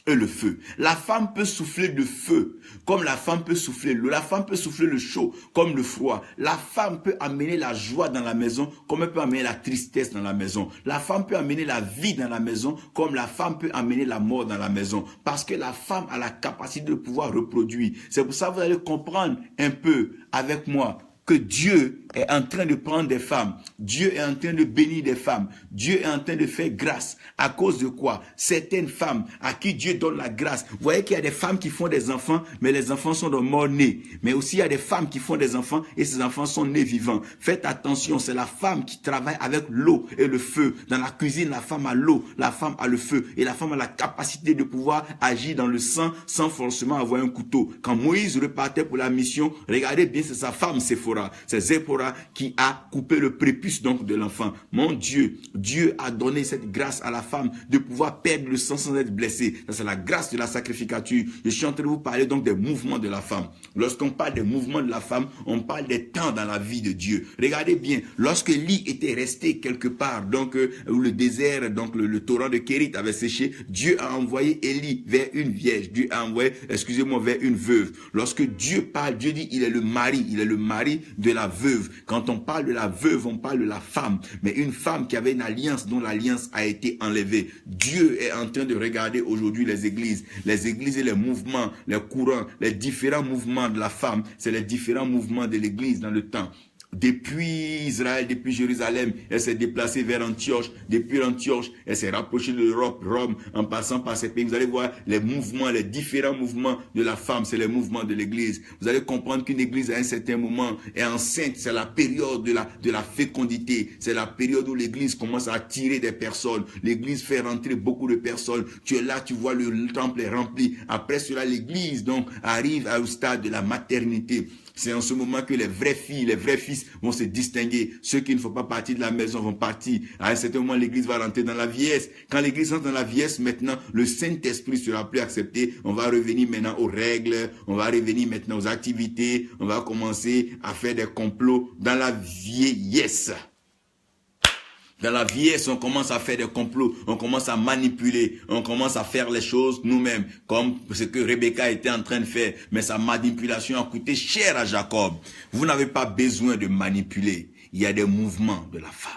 et le feu. La femme peut souffler le feu, comme la femme peut souffler l'eau. La femme peut souffler le chaud, comme le froid. La femme peut amener la joie dans la maison, comme elle peut amener la tristesse dans la maison. La femme peut amener la vie dans la maison, comme la femme peut amener la mort dans la maison. Parce que la femme a la capacité de pouvoir reproduire. C'est pour ça que vous allez comprendre un peu avec moi que Dieu est en train de prendre des femmes. Dieu est en train de bénir des femmes. Dieu est en train de faire grâce. À cause de quoi? Certaines femmes à qui Dieu donne la grâce. Vous voyez qu'il y a des femmes qui font des enfants, mais les enfants sont de mort-nés. Mais aussi il y a des femmes qui font des enfants et ces enfants sont nés vivants. Faites attention, c'est la femme qui travaille avec l'eau et le feu. Dans la cuisine, la femme a l'eau, la femme a le feu. Et la femme a la capacité de pouvoir agir dans le sang sans forcément avoir un couteau. Quand Moïse repartait pour la mission, regardez bien, c'est sa femme Séphora. C'est Séphora qui a coupé le prépuce donc de l'enfant. Mon Dieu, Dieu a donné cette grâce à la femme de pouvoir perdre le sang sans être blessée. Ça, c'est la grâce de la sacrificature. Je suis en train de vous parler donc des mouvements de la femme. Lorsqu'on parle des mouvements de la femme, on parle des temps dans la vie de Dieu. Regardez bien, lorsque Élie était resté quelque part, donc où le désert, donc le torrent de Kérit avait séché, Dieu a envoyé Élie vers une vierge. Dieu a envoyé, vers une veuve. Lorsque Dieu parle, Dieu dit il est le mari de la veuve. Quand on parle de la veuve, on parle de la femme. Mais une femme qui avait une alliance dont l'alliance a été enlevée. Dieu est en train de regarder aujourd'hui les églises et les mouvements, les courants, les différents mouvements de la femme. C'est les différents mouvements de l'église dans le temps. Depuis Israël, depuis Jérusalem, elle s'est déplacée vers Antioche. Depuis Antioche, elle s'est rapprochée de l'Europe, Rome, en passant par ces pays. Vous allez voir les mouvements, les différents mouvements de la femme, c'est les mouvements de l'église. Vous allez comprendre qu'une église à un certain moment est enceinte. C'est la période de la fécondité. C'est la période où l'église commence à attirer des personnes. L'église fait rentrer beaucoup de personnes. Tu es là, tu vois le temple est rempli. Après cela, l'église donc arrive au stade de la maternité. C'est en ce moment que les vraies filles, les vrais fils vont se distinguer. Ceux qui ne font pas partie de la maison vont partir. À un certain moment, l'église va rentrer dans la vieillesse. Quand l'église rentre dans la vieillesse, maintenant, le Saint-Esprit sera plus accepté. On va revenir maintenant aux règles. On va revenir maintenant aux activités. On va commencer à faire des complots dans la vieillesse. Dans la vieillesse, on commence à faire des complots, on commence à manipuler, on commence à faire les choses nous-mêmes, comme ce que Rebecca était en train de faire. Mais sa manipulation a coûté cher à Jacob. Vous n'avez pas besoin de manipuler. Il y a des mouvements de la femme.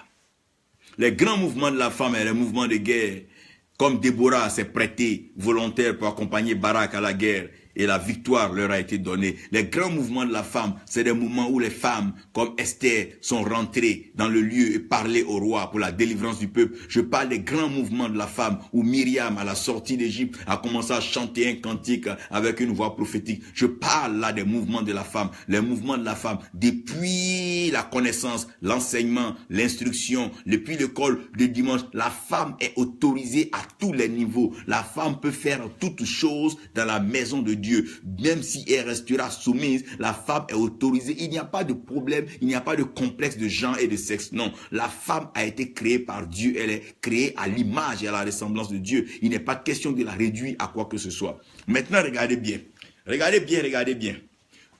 Les grands mouvements de la femme et les mouvements de guerre, comme Déborah s'est prêtée volontaire pour accompagner Barak à la guerre, et la victoire leur a été donnée. Les grands mouvements de la femme, c'est des moments où les femmes, comme Esther, sont rentrées dans le lieu et parlaient au roi pour la délivrance du peuple. Je parle des grands mouvements de la femme, où Myriam, à la sortie d'Égypte, a commencé à chanter un cantique avec une voix prophétique. Je parle là des mouvements de la femme. Les mouvements de la femme, depuis la connaissance, l'enseignement, l'instruction, depuis l'école de dimanche, la femme est autorisée à tous les niveaux. La femme peut faire toutes choses dans la maison de Dieu. Même si elle restera soumise, la femme est autorisée. Il n'y a pas de problème, il n'y a pas de complexe de genre et de sexe. Non, la femme a été créée par Dieu. Elle est créée à l'image et à la ressemblance de Dieu. Il n'est pas question de la réduire à quoi que ce soit. Maintenant, regardez bien. Regardez bien, regardez bien.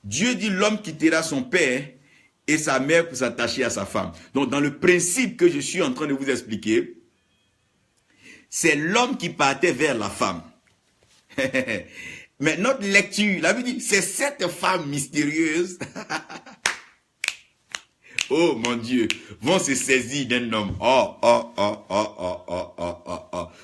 Dieu dit l'homme quittera son père et sa mère pour s'attacher à sa femme. Donc, dans le principe que je suis en train de vous expliquer, c'est l'homme qui partait vers la femme. Mais notre lecture, la Bible dit, c'est cette femme mystérieuse oh mon Dieu, vont se saisir d'un homme.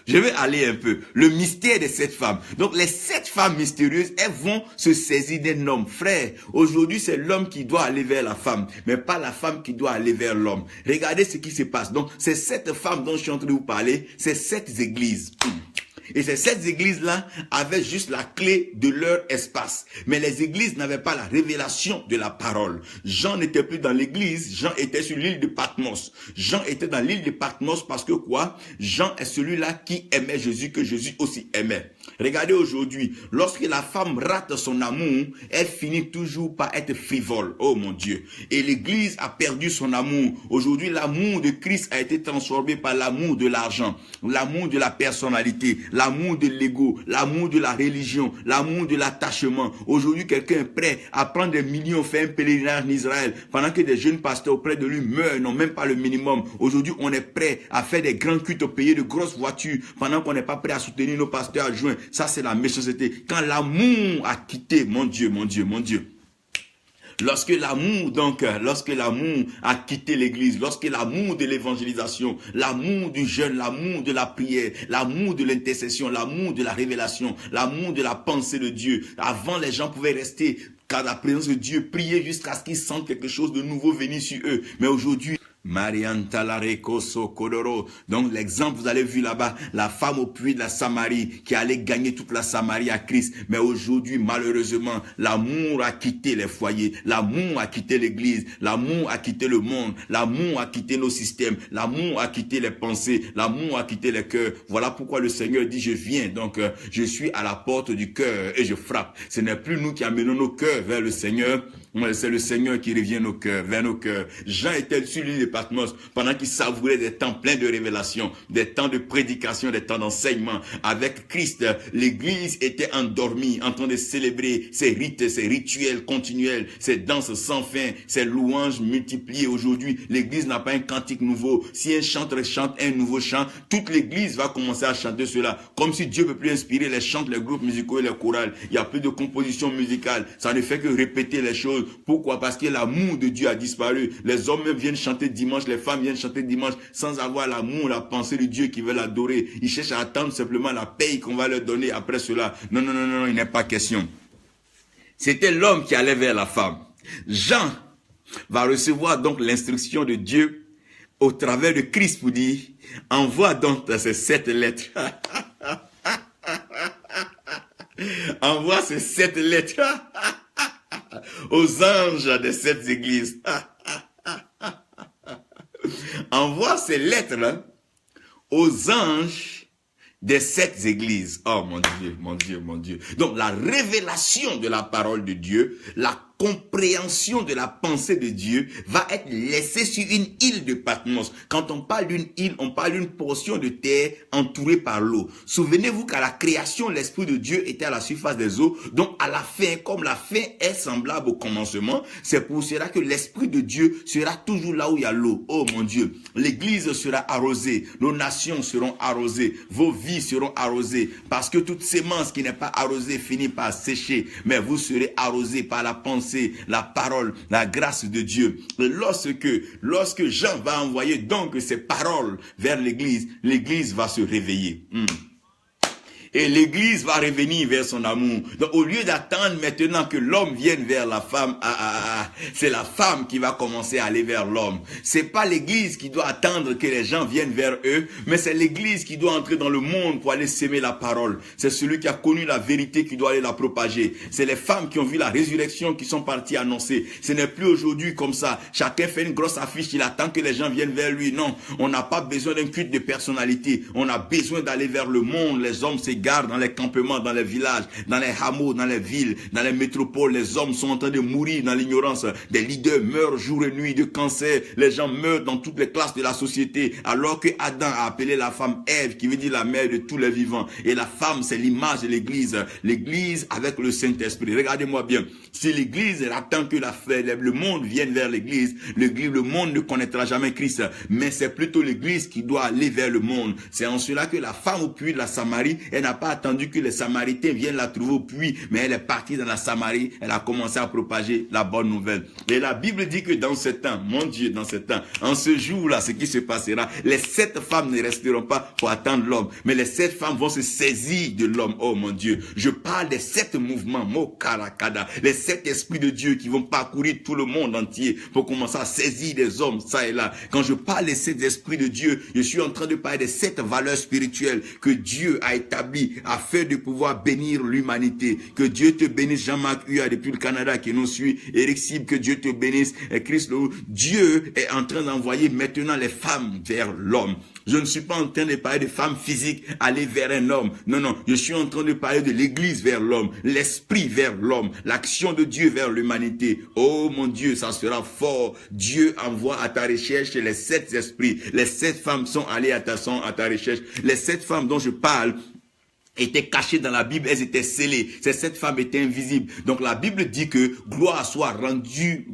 Je vais aller un peu. Le mystère de cette femme. Donc les 7 femmes mystérieuses, elles vont se saisir d'un homme. Frère, aujourd'hui c'est l'homme qui doit aller vers la femme, mais pas la femme qui doit aller vers l'homme. Regardez ce qui se passe. Donc ces 7 femmes dont je suis en train de vous parler, c'est 7 églises. Et ces 7 églises-là avaient juste la clé de leur espace. Mais les églises n'avaient pas la révélation de la parole. Jean n'était plus dans l'église, Jean était sur l'île de Patmos. Jean était dans l'île de Patmos parce que quoi? Jean est celui-là qui aimait Jésus, que Jésus aussi aimait. Regardez aujourd'hui, lorsque la femme rate son amour, elle finit toujours par être frivole. Oh mon Dieu. Et l'église a perdu son amour. Aujourd'hui, l'amour de Christ a été transformé par l'amour de l'argent, l'amour de la personnalité, l'amour de l'ego, l'amour de la religion, l'amour de l'attachement. Aujourd'hui, quelqu'un est prêt à prendre des millions, faire un pèlerinage en Israël, pendant que des jeunes pasteurs auprès de lui meurent, n'ont même pas le minimum. Aujourd'hui, on est prêt à faire des grands cultes, payer de grosses voitures, pendant qu'on n'est pas prêt à soutenir nos pasteurs adjoints. Ça, c'est la méchanceté. Quand l'amour a quitté, mon Dieu, mon Dieu, mon Dieu. Lorsque l'amour a quitté l'église, lorsque l'amour de l'évangélisation, l'amour du jeûne, l'amour de la prière, l'amour de l'intercession, l'amour de la révélation, l'amour de la pensée de Dieu, avant les gens pouvaient rester car la présence de Dieu, prier jusqu'à ce qu'ils sentent quelque chose de nouveau venir sur eux. Mais aujourd'hui, donc l'exemple vous avez vu là-bas, la femme au puits de la Samarie qui allait gagner toute la Samarie à Christ. Mais aujourd'hui, malheureusement, l'amour a quitté les foyers, l'amour a quitté l'église, l'amour a quitté le monde, l'amour a quitté nos systèmes, l'amour a quitté les pensées, l'amour a quitté les cœurs. Voilà pourquoi le Seigneur dit, je viens, donc je suis à la porte du cœur et je frappe. Ce n'est plus nous qui amenons nos cœurs vers le Seigneur, c'est le Seigneur qui revient nos cœurs, vers nos cœurs. Jean était sur l'île de Patmos pendant qu'il savourait des temps pleins de révélations, des temps de prédication, des temps d'enseignement. Avec Christ, l'église était endormie, en train de célébrer ses rites, ses rituels continuels, ses danses sans fin, ses louanges multipliées. Aujourd'hui, l'église n'a pas un cantique nouveau. Si un chanteur chante un nouveau chant, toute l'église va commencer à chanter cela. Comme si Dieu ne peut plus inspirer les chants, les groupes musicaux et les chorales. Il n'y a plus de composition musicale. Ça ne fait que répéter les choses. Pourquoi? Parce que l'amour de Dieu a disparu. Les hommes viennent chanter dimanche, les femmes viennent chanter dimanche sans avoir l'amour, la pensée de Dieu qui veut l'adorer. Ils cherchent à attendre simplement la paye qu'on va leur donner après cela. Non, non, non, non, il n'est pas question. C'était l'homme qui allait vers la femme. Jean va recevoir donc l'instruction de Dieu au travers de Christ pour dire, envoie donc ces 7 lettres. Envoie ces 7 lettres aux anges des 7 églises. Envoie ces lettres aux anges des 7 églises. Oh mon Dieu, mon Dieu, mon Dieu. Donc la révélation de la parole de Dieu, la compréhension de la pensée de Dieu va être laissée sur une île de Patmos. Quand on parle d'une île, on parle d'une portion de terre entourée par l'eau. Souvenez-vous qu'à la création, l'Esprit de Dieu était à la surface des eaux. Donc à la fin, comme la fin est semblable au commencement, c'est pour cela que l'Esprit de Dieu sera toujours là où il y a l'eau. Oh mon Dieu, l'Église sera arrosée, nos nations seront arrosées, vos vies seront arrosées, parce que toute sémence qui n'est pas arrosée finit par sécher, mais vous serez arrosés par la pensée, la parole, la grâce de Dieu. Et lorsque Jean va envoyer donc ces paroles vers l'église, l'église va se réveiller. Et l'église va revenir vers son amour. Donc au lieu d'attendre maintenant que l'homme vienne vers la femme, c'est la femme qui va commencer à aller vers l'homme. C'est pas l'église qui doit attendre que les gens viennent vers eux, mais c'est l'église qui doit entrer dans le monde pour aller s'aimer la parole. C'est celui qui a connu la vérité qui doit aller la propager. C'est les femmes qui ont vu la résurrection qui sont parties annoncer. Ce n'est plus aujourd'hui comme ça. Chacun fait une grosse affiche, il attend que les gens viennent vers lui. Non, on n'a pas besoin d'un culte de personnalité. On a besoin d'aller vers le monde. Les hommes s'égarent dans les campements, dans les villages, dans les hameaux, dans les villes, dans les métropoles. Les hommes sont en train de mourir dans l'ignorance. Des leaders meurent jour et nuit de cancer. Les gens meurent dans toutes les classes de la société. Alors que Adam a appelé la femme Ève, qui veut dire la mère de tous les vivants. Et la femme, c'est l'image de l'église. L'église avec le Saint-Esprit. Regardez-moi bien. Si l'église attend que le monde vienne vers l'église, le monde ne connaîtra jamais Christ. Mais c'est plutôt l'église qui doit aller vers le monde. C'est en cela que la femme au puits de la Samarie, elle n'a n'a pas attendu que les Samaritains viennent la trouver au puits, mais elle est partie dans la Samarie, elle a commencé à propager la bonne nouvelle. Et la Bible dit que dans ce temps, mon Dieu, dans ce temps, en ce jour-là, ce qui se passera, les 7 femmes ne resteront pas pour attendre l'homme, mais les 7 femmes vont se saisir de l'homme. Oh mon Dieu, je parle des 7 mouvements, Mokarakada, les 7 esprits de Dieu qui vont parcourir tout le monde entier pour commencer à saisir des hommes, ça et là. Quand je parle des 7 esprits de Dieu, je suis en train de parler des 7 valeurs spirituelles que Dieu a établies afin de pouvoir bénir l'humanité. Que Dieu te bénisse, Jean-Marc Hua depuis le Canada qui nous suit, Eric Sib, que Dieu te bénisse, Chris Lou. Dieu est en train d'envoyer maintenant les femmes vers l'homme. Je ne suis pas en train de parler de femmes physiques aller vers un homme. Non, non, je suis en train de parler de l'église vers l'homme, l'esprit vers l'homme, l'action de Dieu vers l'humanité. Oh mon Dieu, ça sera fort. Dieu envoie à ta recherche les 7 esprits. Les 7 femmes sont allées à ta recherche. Les 7 femmes dont je parle étaient cachées dans la Bible, elles étaient scellées. Ces 7 femmes étaient invisibles. Donc la Bible dit que gloire soit rendue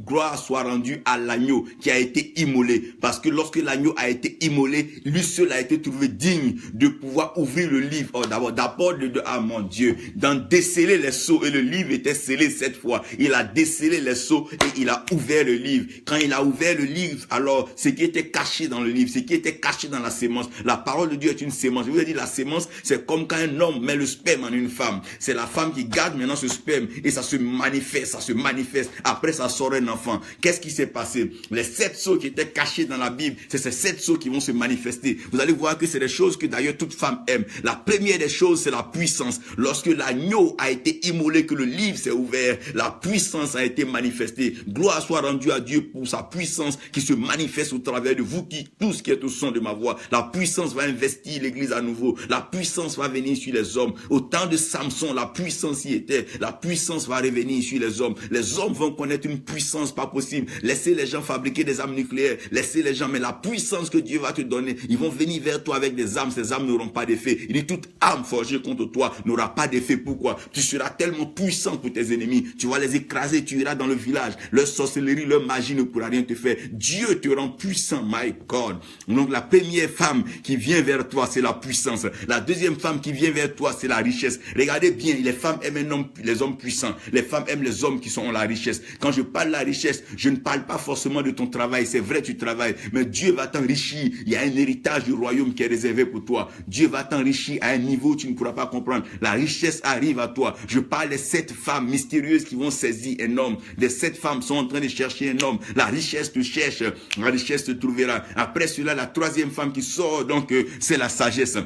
à l'agneau qui a été immolé. Parce que lorsque l'agneau a été immolé, lui seul a été trouvé digne de pouvoir ouvrir le livre. Oh, d'abord, ah mon Dieu, d'en déceler les sceaux. Et le livre était scellé 7 fois. Il a décelé les sceaux et il a ouvert le livre. Quand il a ouvert le livre, alors ce qui était caché dans le livre, ce qui était caché dans la sémence, la parole de Dieu est une sémence. Je vous ai dit, la sémence, c'est comme quand un homme met le sperme en une femme. C'est la femme qui garde maintenant ce sperme et ça se manifeste, Après, ça sort un enfant. Qu'est-ce qui s'est passé? Les 7 sceaux qui étaient cachés dans la Bible, c'est ces 7 sceaux qui vont se manifester. Vous allez voir que c'est des choses que d'ailleurs toute femme aime. La première des choses, c'est la puissance. Lorsque l'agneau a été immolé, que le livre s'est ouvert, la puissance a été manifestée. Gloire soit rendue à Dieu pour sa puissance qui se manifeste au travers de vous, tous qui êtes au son de ma voix. La puissance va investir l'église à nouveau. La puissance va venir sur les hommes. Au temps de Samson, la puissance y était. La puissance va revenir sur les hommes. Les hommes vont connaître une puissance pas possible. Laissez les gens fabriquer des armes nucléaires. Laissez les gens, mais la puissance que Dieu va te donner, ils vont venir vers toi avec des armes. Ces armes n'auront pas d'effet. Il dit, toute arme forgée contre toi n'aura pas d'effet. Pourquoi? Tu seras tellement puissant pour tes ennemis. Tu vas les écraser. Tu iras dans le village. Leur sorcellerie, leur magie ne pourra rien te faire. Dieu te rend puissant, my God. Donc la première femme qui vient vers toi, c'est la puissance. La deuxième femme qui vient vers toi, c'est la richesse. Regardez bien, les femmes aiment les hommes puissants. Les femmes aiment les hommes qui sont la richesse. Quand je parle de la richesse, je ne parle pas forcément de ton travail. C'est vrai, tu travailles, mais Dieu va t'enrichir. Il y a un héritage du royaume qui est réservé pour toi. Dieu va t'enrichir à un niveau où tu ne pourras pas comprendre. La richesse arrive à toi. Je parle des 7 femmes mystérieuses qui vont saisir un homme. Les 7 femmes sont en train de chercher un homme. La richesse te cherche. La richesse te trouvera. Après cela, la 3e femme qui sort, donc, c'est la sagesse.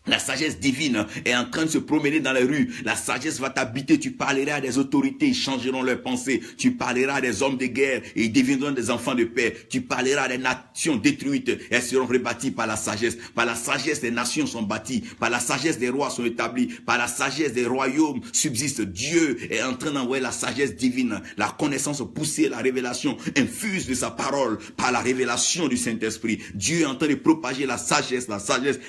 La sagesse divine est en train de se promener dans les rues. La sagesse va t'habiter. Tu parleras à des autorités, ils changeront leurs pensées. Tu parleras à des hommes de guerre et ils deviendront des enfants de paix. Tu parleras à des nations détruites. Elles seront rebâties par la sagesse. Par la sagesse, les nations sont bâties. Par la sagesse, des rois sont établis. Par la sagesse, des royaumes subsistent. Dieu est en train d'envoyer la sagesse divine, la connaissance poussée, la révélation infuse de sa parole par la révélation du Saint-Esprit. Dieu est en train de propager la sagesse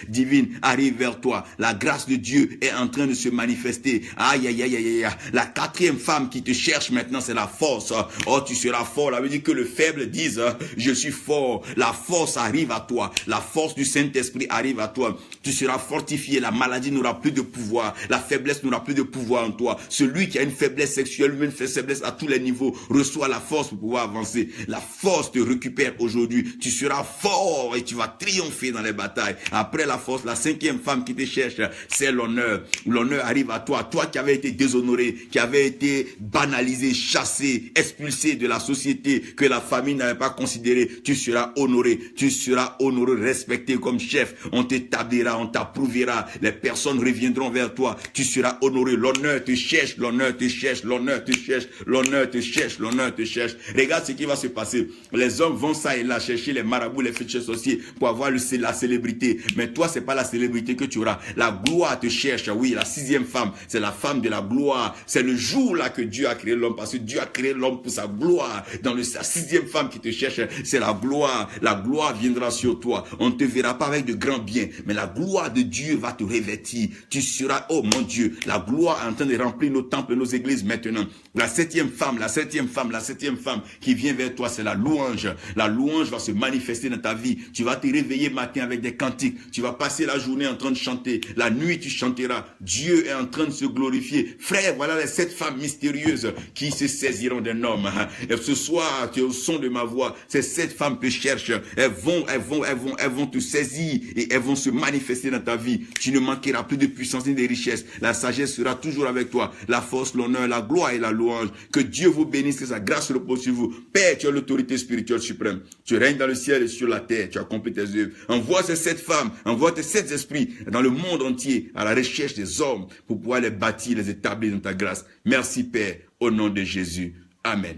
divine arrive vers toi. La grâce de Dieu est en train de se manifester. Aïe, aïe, aïe, aïe, aïe. La 4e femme qui te cherche maintenant, c'est la force. Oh, tu seras fort. Ça veut dire que le faible dise, je suis fort. La force arrive à toi. La force du Saint-Esprit arrive à toi. Tu seras fortifié. La maladie n'aura plus de pouvoir. La faiblesse n'aura plus de pouvoir en toi. Celui qui a une faiblesse sexuelle, une faiblesse à tous les niveaux, reçoit la force pour pouvoir avancer. La force te récupère aujourd'hui. Tu seras fort et tu vas triompher dans les batailles. Après la force, la 5e femme qui te cherche, c'est l'honneur. L'honneur arrive à toi. Toi qui avais été déshonoré, qui avait été banalisé, chassé, expulsé de la société, que la famille n'avait pas considéré, tu seras honoré. Tu seras honoré, respecté comme chef. On t'établira, on t'approuvera. Les personnes reviendront vers toi. Tu seras honoré. L'honneur te cherche, l'honneur te cherche, l'honneur te cherche, l'honneur te cherche, l'honneur te cherche. Regarde ce qui va se passer. Les hommes vont ça et là chercher les marabouts, les futurs sorciers pour avoir la célébrité. Mais toi, c'est pas la célébrité que tu auras. La gloire te cherche. Oui, la 6e femme, c'est la femme de la gloire. C'est le jour là que Dieu a créé l'homme, parce que Dieu a créé l'homme pour sa gloire. Dans la 6e femme qui te cherche, c'est la gloire. La gloire viendra sur toi. On ne te verra pas avec de grands biens, mais la gloire de Dieu va te revêtir. Tu seras, oh mon Dieu, la gloire est en train de remplir nos temples et nos églises maintenant. La 7e femme, la 7e femme, la 7e femme qui vient vers toi, c'est la louange. La louange va se manifester dans ta vie. Tu vas te réveiller matin avec des cantiques. Tu vas passer la journée en train de chanter. La nuit, tu chanteras. Dieu est en train de se glorifier. Frère, voilà les 7 femmes mystérieuses qui se saisiront d'un homme. Et ce soir, tu es au son de ma voix. Ces 7 femmes te cherchent. Elles vont te saisir et elles vont se manifester dans ta vie. Tu ne manqueras plus de puissance ni de richesse. La sagesse sera toujours avec toi. La force, l'honneur, la gloire et la louange. Que Dieu vous bénisse, que sa grâce repose sur vous. Père, tu as l'autorité spirituelle suprême. Tu règnes dans le ciel et sur la terre. Tu as accompli tes œuvres. Envoie ces 7 femmes, envoie tes 7 esprits dans le monde entier à la recherche des hommes pour pouvoir les bâtir, les établir dans ta grâce. Merci Père, au nom de Jésus. Amen.